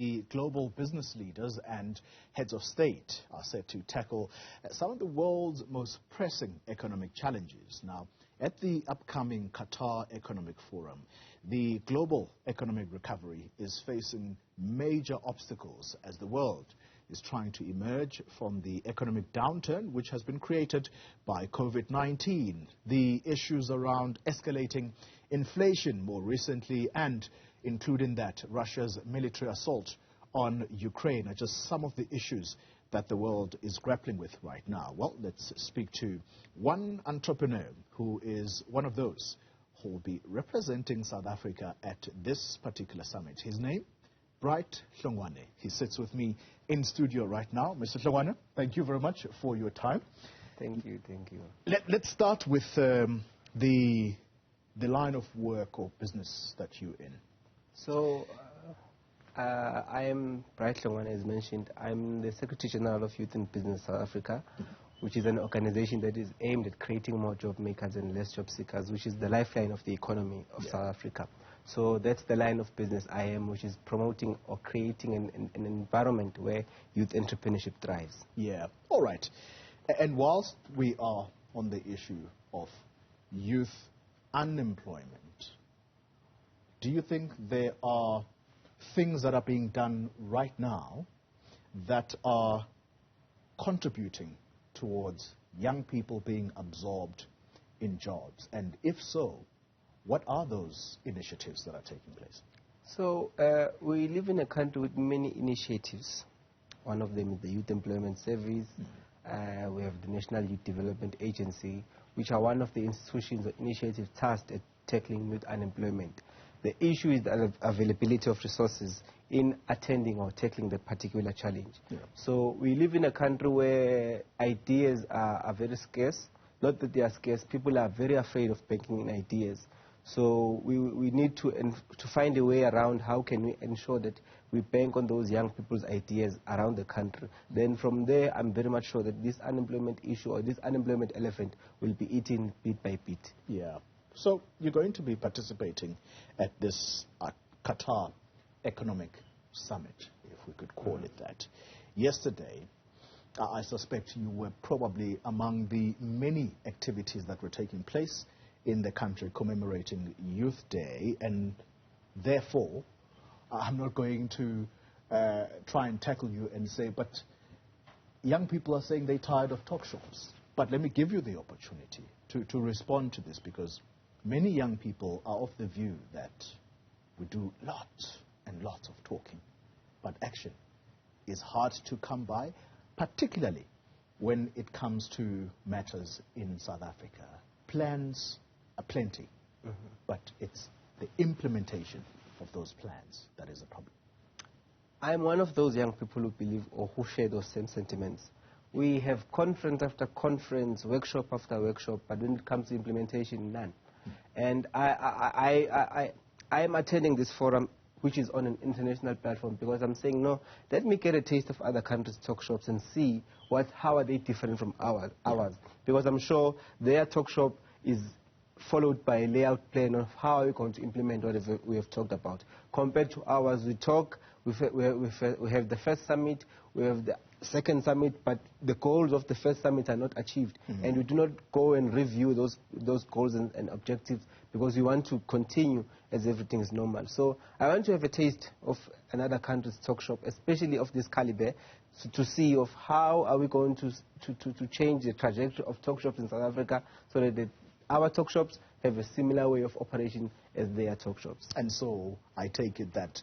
The global business leaders and heads of state are set to tackle some of the world's most pressing economic challenges. Now, at the upcoming Qatar Economic Forum, the global economic recovery is facing major obstacles as the world is trying to emerge from the economic downturn which has been created by COVID-19. The issues around escalating inflation more recently, and including that Russia's military assault on Ukraine, are just some of the issues that the world is grappling with right now. Well, let's speak to one entrepreneur who is one of those who will be representing South Africa at this particular summit. His name, Bright Hlongwane. He sits with me in studio right now. Mr. Hlongwane, thank you very much for your time. Thank you, thank you. Let's start with the line of work or business that you're in. So, I am Bright Hlongwane, as mentioned. I'm the Secretary General of Youth and Business South Africa, which is an organization that is aimed at creating more job makers and less job seekers, which is the lifeline of the economy of South Africa. So that's the line of business I am, which is promoting or creating an environment where youth entrepreneurship thrives. Yeah, all right. And whilst we are on the issue of youth unemployment, do you think there are things that are being done right now that are contributing towards young people being absorbed in jobs? And if so, what are those initiatives that are taking place? So we live in a country with many initiatives. One of them is the Youth Employment Service. We have the National Youth Development Agency, which are one of the institutions or initiatives tasked at tackling youth unemployment. The issue is the availability of resources in attending or tackling the particular challenge. Yeah. So we live in a country where ideas are very scarce. Not that they are scarce, people are very afraid of banking in ideas. So we need to find a way around how can we ensure that we bank on those young people's ideas around the country. Then from there, I'm very much sure that this unemployment issue or this unemployment elephant will be eaten bit by bit. Yeah. So you're going to be participating at this Qatar Economic Summit, if we could call it that. Yesterday, I suspect you were probably among the many activities that were taking place in the country commemorating Youth Day, and therefore, I'm not going to try and tackle you and say, but young people are saying they're tired of talk shows. But let me give you the opportunity to respond to this, because many young people are of the view that we do lots and lots of talking, but action is hard to come by, particularly when it comes to matters in South Africa. Plans are plenty, but it's the implementation of those plans that is a problem. I'm one of those young people who believe or who share those same sentiments. We have conference after conference, workshop after workshop, but when it comes to implementation, none. And I am attending this forum, which is on an international platform, because I'm saying, no, let me get a taste of other countries' talk shops and see how are they different from ours. Because I'm sure their talk shop is followed by a layout plan of how are we going to implement whatever we have talked about. Compared to ours, we have the first summit, we have the second summit, but the goals of the first summit are not achieved. And we do not go and review those goals and objectives, because we want to continue as everything is normal. So I want to have a taste of another country's talk shop, especially of this caliber, to see of how are we going to change the trajectory of talk shops in South Africa, so that our talk shops have a similar way of operation as their talk shops. And so I take it that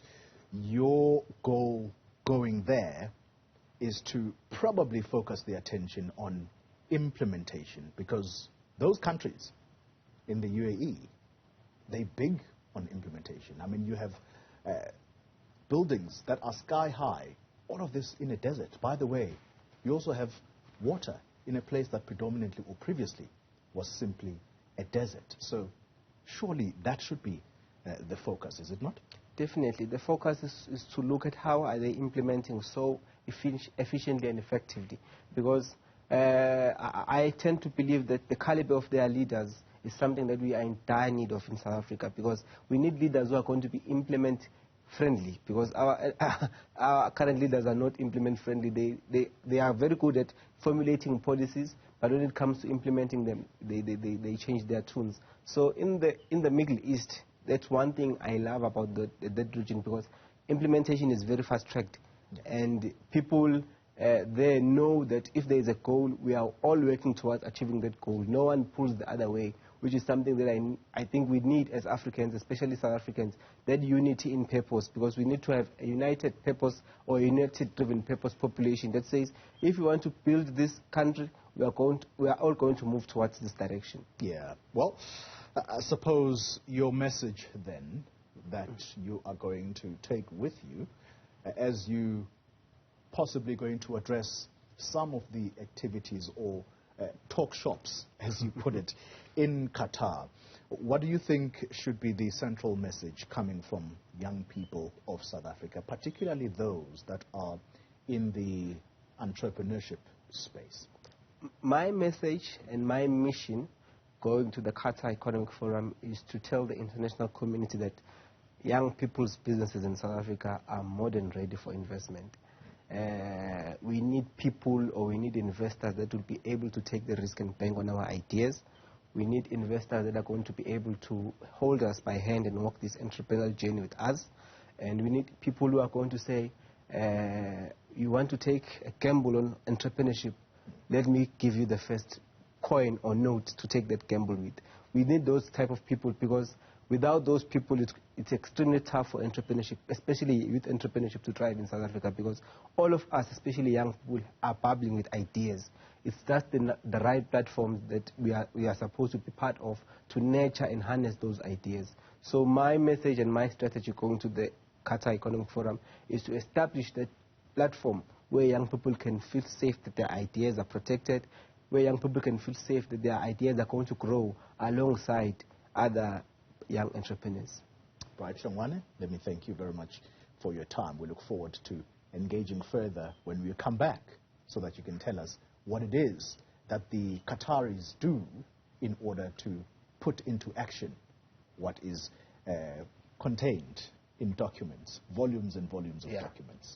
your goal going there is to probably focus the attention on implementation, because those countries in the UAE, they're big on implementation. I mean, you have buildings that are sky high, all of this in a desert. By the way, you also have water in a place that predominantly or previously was simply a desert. So surely that should be the focus, is it not? Definitely. The focus is to look at how are they implementing so efficiently and effectively. Because I tend to believe that the caliber of their leaders is something that we are in dire need of in South Africa, because we need leaders who are going to be implement friendly, because our current leaders are not implement friendly. They are very good at formulating policies, but when it comes to implementing them, they change their tunes. So in the Middle East, that's one thing I love about that region, because implementation is very fast-tracked, and people they know that if there is a goal, we are all working towards achieving that goal. No one pulls the other way, which is something that I think we need as Africans, especially South Africans, that unity in purpose, because we need to have a united purpose or a united-driven purpose population that says, if we want to build this country, we are all going to move towards this direction. Yeah. Well, I suppose your message then that you are going to take with you as you possibly going to address some of the activities or talk shops, as you put it, in Qatar. What do you think should be the central message coming from young people of South Africa, particularly those that are in the entrepreneurship space? My message and my mission going to the Qatar Economic Forum is to tell the international community that young people's businesses in South Africa are more than ready for investment. We need people, or we need investors that will be able to take the risk and bank on our ideas. We need investors that are going to be able to hold us by hand and walk this entrepreneurial journey with us. And we need people who are going to say, you want to take a gamble on entrepreneurship, let me give you the first coin or note to take that gamble with. We need those type of people, because without those people, it's extremely tough for entrepreneurship, especially youth entrepreneurship, to thrive in South Africa, because all of us, especially young people, are bubbling with ideas. It's just the right platforms that we are supposed to be part of to nurture and harness those ideas. So my message and my strategy going to the Qatar Economic Forum is to establish that platform where young people can feel safe that their ideas are protected, where young people can feel safe that their ideas are going to grow alongside other young entrepreneurs. Right, Hlongwane, let me thank you very much for your time. We look forward to engaging further when we come back, so that you can tell us what it is that the Qataris do in order to put into action what is contained in documents, volumes and volumes of documents.